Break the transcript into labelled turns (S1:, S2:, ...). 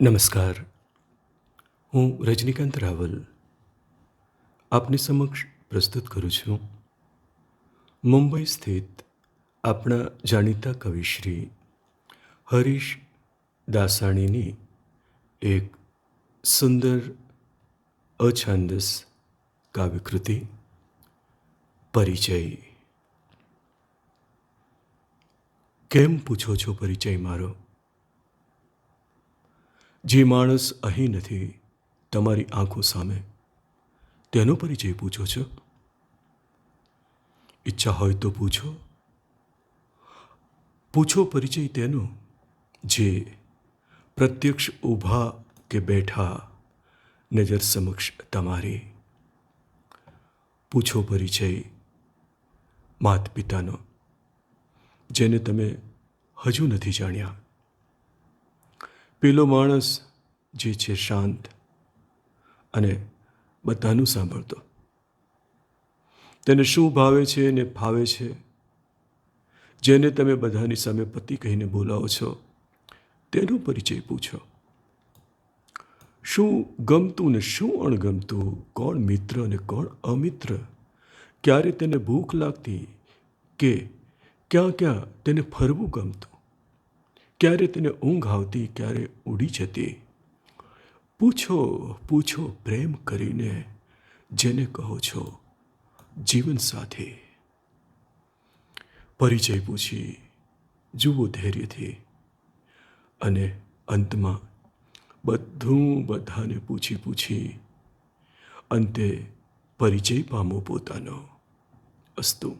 S1: નમસ્કાર. હું રજનીકાંત રાવલ આપની સમક્ષ પ્રસ્તુત કરું છું મુંબઈ સ્થિત આપણા જાણીતા કવિશ્રી હરીશ દાસાણીની એક સુંદર અછાંદસ કાવ્યકૃતિ પરિચય. કેમ પૂછો છો પરિચય મારો? જે માણસ અહીં નથી તમારી આંખો સામે, તેનો પરિચય પૂછો છો? ઈચ્છા હોય તો પૂછો. પૂછો પરિચય તેનો જે પ્રત્યક્ષ ઊભા કે બેઠા નજર સમક્ષ તમારી. પૂછો પરિચય માત પિતાનો, જેને તમે હજુ નથી જાણ્યા. પેલો માણસ જે છે શાંત અને બધાનું સાંભળતો, તેને શું ભાવે છે ને ફાવે છે, જેને તમે બધાની સામે પતિ કહીને બોલાવો છો, તેનો પરિચય પૂછો. શું ગમતું ને શું અણગમતું, કોણ મિત્ર અને કોણ અમિત્ર, ક્યારે તેને ભૂખ લાગતી કે ક્યાં ક્યાં તેને ફરવું ગમતું, ક્યારે તેને ઊંઘ આવતી, ક્યારે ઉડી જતી. પૂછો પૂછો પ્રેમ કરીને, જેને કહો છો જીવનસાથી. પરિચય પૂછી જુઓ ધૈર્યથી, અને અંતમાં બધું બધાને પૂછી અંતે પરિચય પામો પોતાનો. અસ્તુ.